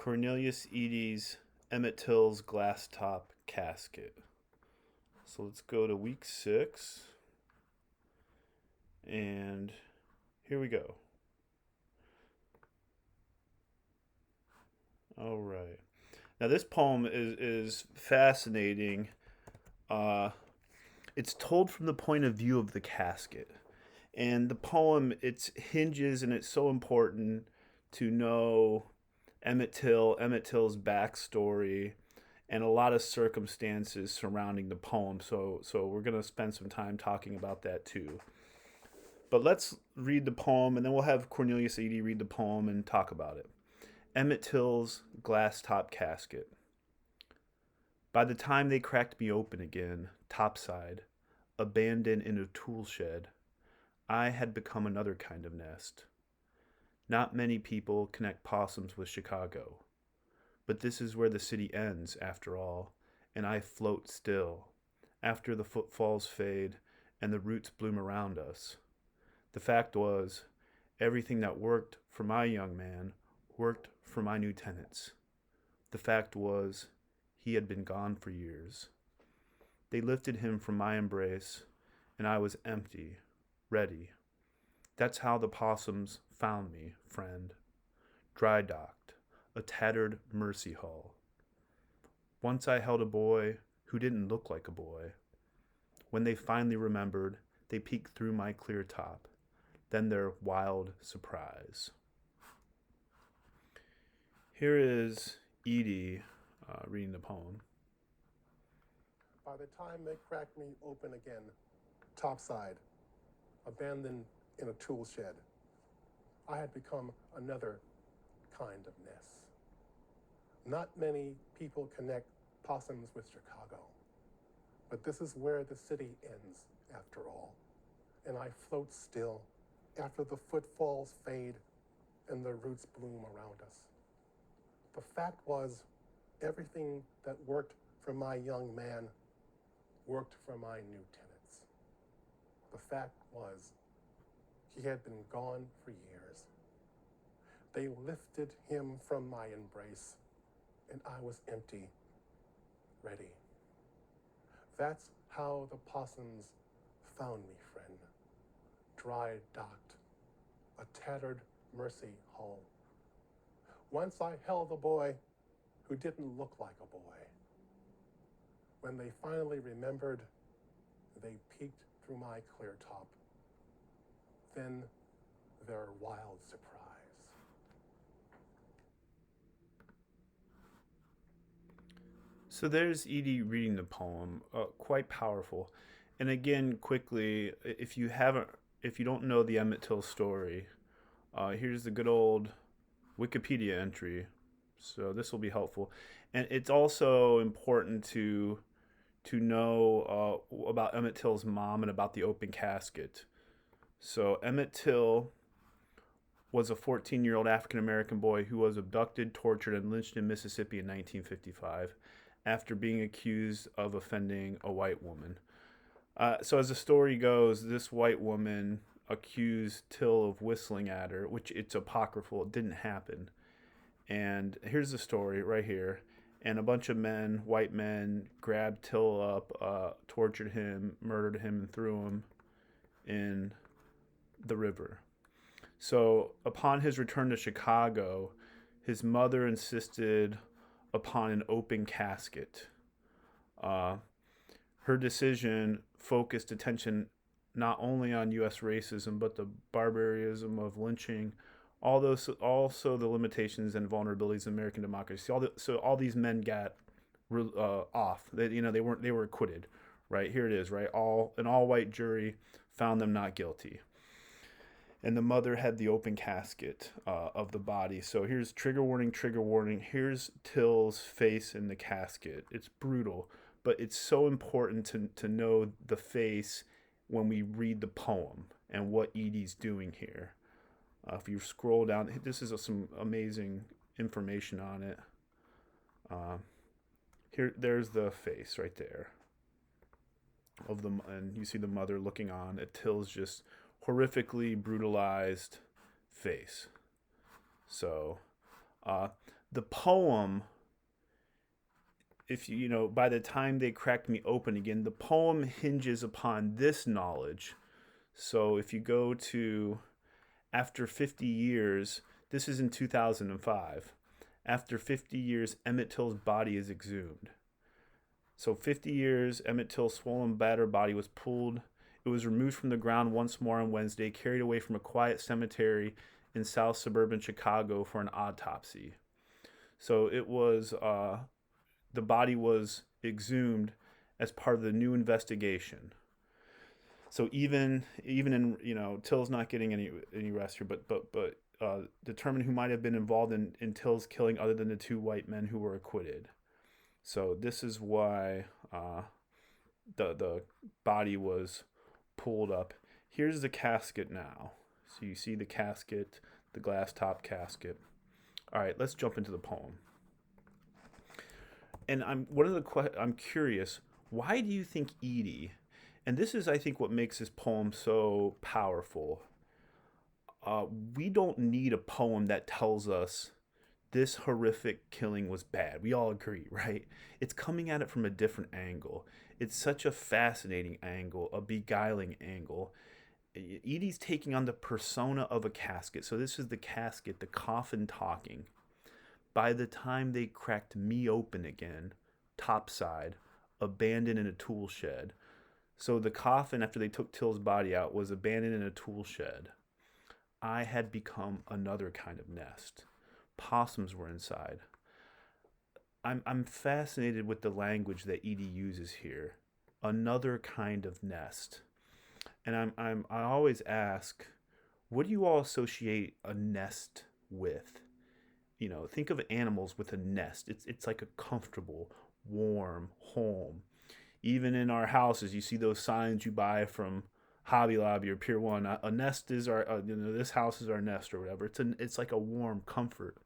Cornelius Eady's Emmett Till's glass top casket. So let's go to week 6, and here we go. All right. Now this poem is fascinating. Uh, it's told from the point of view of the casket, and the poem it hinges, and it's so important to know Emmett Till's backstory and a lot of circumstances surrounding the poem. So we're gonna spend some time talking about that too. But let's read the poem, and then we'll have Cornelius Eady read the poem and talk about it. Emmett Till's glass top casket. By the time they cracked me open again, topside, abandoned in a tool shed, I had become another kind of nest. Not many people connect possums with Chicago, but this is where the city ends, after all, and I float still, after the footfalls fade and the roots bloom around us. The fact was, everything that worked for my young man worked for my new tenants. The fact was, he had been gone for years. They lifted him from my embrace, and I was empty, ready. That's how the possums found me, friend. Dry docked, a tattered mercy hull. Once I held a boy who didn't look like a boy. When they finally remembered, they peeked through my clear top. Then their wild surprise. Here is Eady reading the poem. By the time they cracked me open again, topside, abandoned in a tool shed, I had become another kind of nest. Not many people connect possums with Chicago, but this is where the city ends, after all, and I float still after the footfalls fade and the roots bloom around us. The fact was, everything that worked for my young man worked for my new tenants. The fact was, he had been gone for years. They lifted him from my embrace, and I was empty, ready. That's how the possums found me, friend. Dry docked, a tattered mercy hull. Once I held a boy who didn't look like a boy. When they finally remembered, they peeked through my clear top. Then their wild surprise. So there's Eady reading the poem, quite powerful. And again, quickly, if you don't know the Emmett Till story, here's the good old Wikipedia entry. So this will be helpful, and it's also important to know about Emmett Till's mom and about the open casket. So Emmett Till was a 14-year-old African American boy who was abducted, tortured, and lynched in Mississippi in 1955 after being accused of offending a white woman. So as the story goes, this white woman accused Till of whistling at her, which it's apocryphal. It didn't happen. And here's the story right here. And a bunch of men, white men, grabbed Till up, tortured him, murdered him, and threw him in the river. So upon his return to Chicago, his mother insisted upon an open casket. Uh, Her decision focused attention not only on U.S. racism, but the barbarism of lynching, all those also the limitations and vulnerabilities of American democracy. So all these men got off. They were acquitted. Right here it is. Right, an all white jury found them not guilty. And the mother had the open casket of the body. So here's trigger warning, trigger warning. Here's Till's face in the casket. It's brutal, but it's so important to know the face when we read the poem and what Eady's doing here. If you scroll down, this is some amazing information on it. There's the face right there of them, and you see the mother looking on at Till's just horrifically brutalized face. So The poem, if you, by the time they cracked me open again, the poem hinges upon this knowledge. So if you go to after 50 years, this is in 2005. After 50 years, Emmett Till's body is exhumed. So 50 years, Emmett Till's swollen, battered body was pulled. It was removed from the ground once more on Wednesday, carried away from a quiet cemetery in South suburban Chicago for an autopsy. So it was the body was exhumed as part of the new investigation. So even in Till's not getting any rest here, but determine who might have been involved in Till's killing other than the two white men who were acquitted. So this is why the body was pulled up. Here's the casket now. So you see the casket, the glass top casket. All right, let's jump into the poem. And I'm curious, why do you think Eady, and this is I think what makes this poem so powerful. We don't need a poem that tells us this horrific killing was bad. We all agree, right? It's coming at it from a different angle. It's such a fascinating angle, a beguiling angle. Eady's taking on the persona of a casket. So this is the casket, the coffin talking. By the time they cracked me open again, topside, abandoned in a tool shed. So the coffin, after they took Till's body out, was abandoned in a tool shed. I had become another kind of nest. Possums were inside. I'm fascinated with the language that Eady uses here. Another kind of nest. And I always ask, what do you all associate a nest with? Think of animals with a nest. It's like a comfortable, warm home. Even in our houses, you see those signs you buy from Hobby Lobby or Pier 1. A nest is our, this house is our nest or whatever. It's like a warm comfort.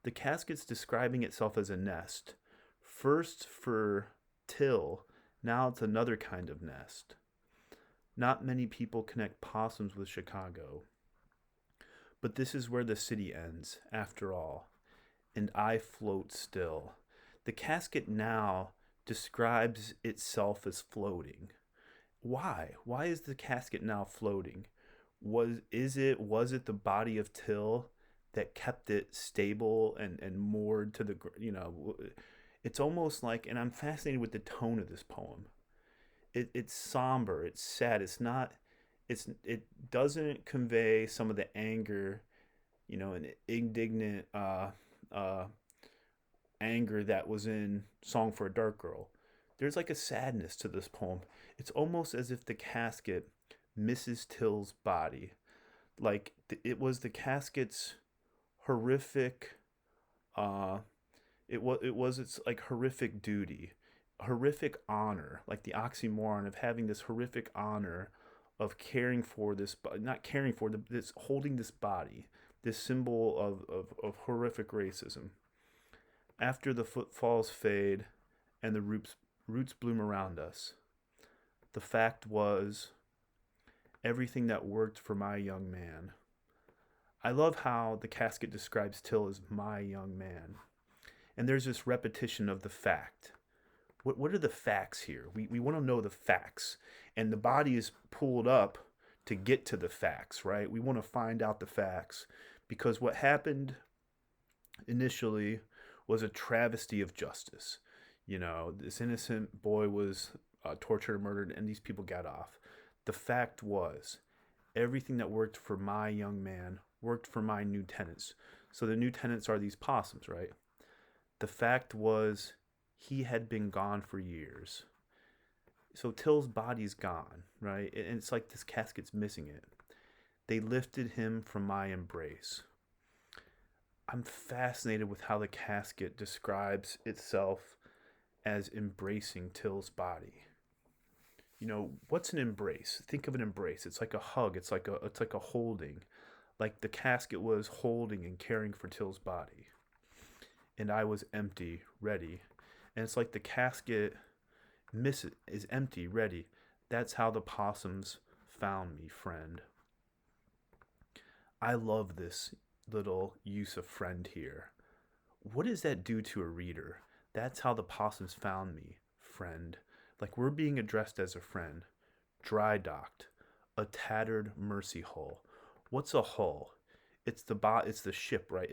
The casket's describing itself as a nest. First for Till, now it's another kind of nest. Not many people connect possums with Chicago. But this is where the city ends, after all. And I float still. The casket now describes itself as floating. Why? Why is the casket now floating? Was it the body of Till that kept it stable and moored to the it's almost like, and I'm fascinated with the tone of this poem. It's somber, it's sad, it doesn't convey some of the anger, and indignant anger that was in Song for a Dark Girl. There's like a sadness to this poem. It's almost as if the casket misses Till's body. Like it was the casket's horrific it's like horrific duty, horrific honor, like the oxymoron of having this horrific honor of caring for this, not caring for this, holding this body, this symbol of horrific racism. After the footfalls fade and the roots bloom around us, the fact was everything that worked for my young man. I love how the casket describes Till as my young man. And there's this repetition of the fact. What are the facts here? We want to know the facts. And the body is pulled up to get to the facts, right? We want to find out the facts. Because what happened initially was a travesty of justice. This innocent boy was tortured and murdered, and these people got off. The fact was, everything that worked for my young man worked for my new tenants. So the new tenants are these possums, right? The fact was, he had been gone for years. So Till's body's gone, right? And it's like this casket's missing it. They lifted him from my embrace. I'm fascinated with how the casket describes itself as embracing Till's body. What's an embrace? Think of an embrace. It's like a hug. It's like a holding. Like the casket was holding and caring for Till's body. And I was empty, ready. And it's like the casket is empty, ready. That's how the possums found me, friend. I love this little use of friend here. What does that do to a reader? That's how the possums found me, friend. Like we're being addressed as a friend. Dry docked, a tattered mercy hull. What's a hull? It's the ship, right?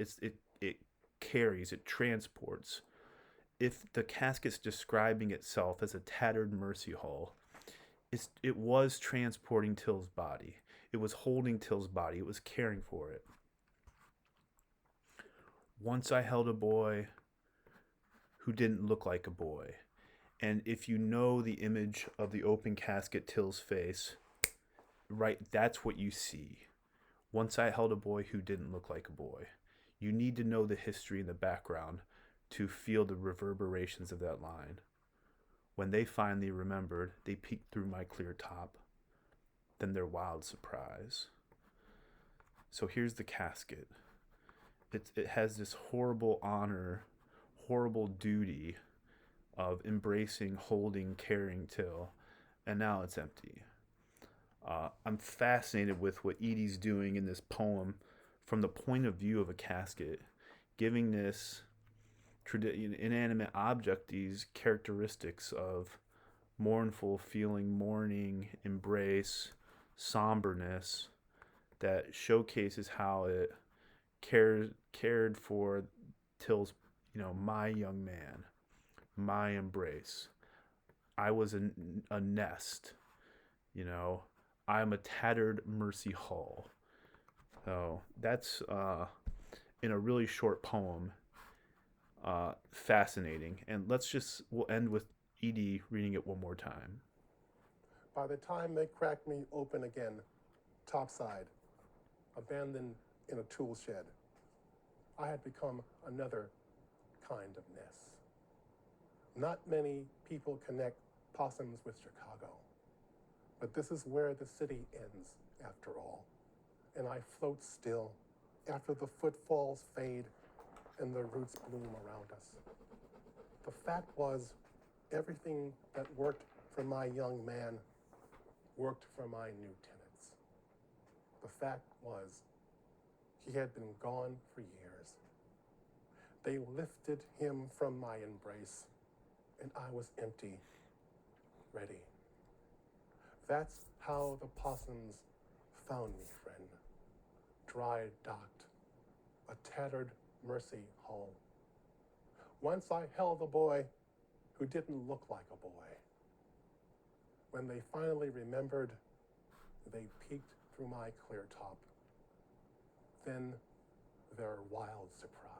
It carries, it transports. If the casket's describing itself as a tattered mercy hull, it was transporting Till's body. It was holding Till's body. It was caring for it. Once I held a boy who didn't look like a boy. And if you know the image of the open casket, Till's face, right, that's what you see. Once I held a boy who didn't look like a boy. You need to know the history and the background to feel the reverberations of that line. When they finally remembered, they peeked through my clear top, then their wild surprise. So here's the casket. It has this horrible honor, horrible duty of embracing, holding, caring Till, and now it's empty. I'm fascinated with what Eady's doing in this poem from the point of view of a casket, giving this inanimate object these characteristics of mournful feeling, mourning, embrace, somberness that showcases how it cared for Till's, my young man, my embrace. I was a nest, you know. I'm a tattered mercy hull. So that's in a really short poem, fascinating. And we'll end with Eady reading it one more time. By the time they cracked me open again, topside, abandoned in a tool shed, I had become another kind of nest. Not many people connect possums with Chicago, but this is where the city ends, after all. And I float still after the footfalls fade and the roots bloom around us. The fact was, everything that worked for my young man worked for my new tenants. The fact was, he had been gone for years. They lifted him from my embrace, and I was empty, ready. That's how the possums found me, friend. Dry docked, a tattered mercy hull. Once I held a boy who didn't look like a boy. When they finally remembered, they peeked through my clear top. Then their wild surprise.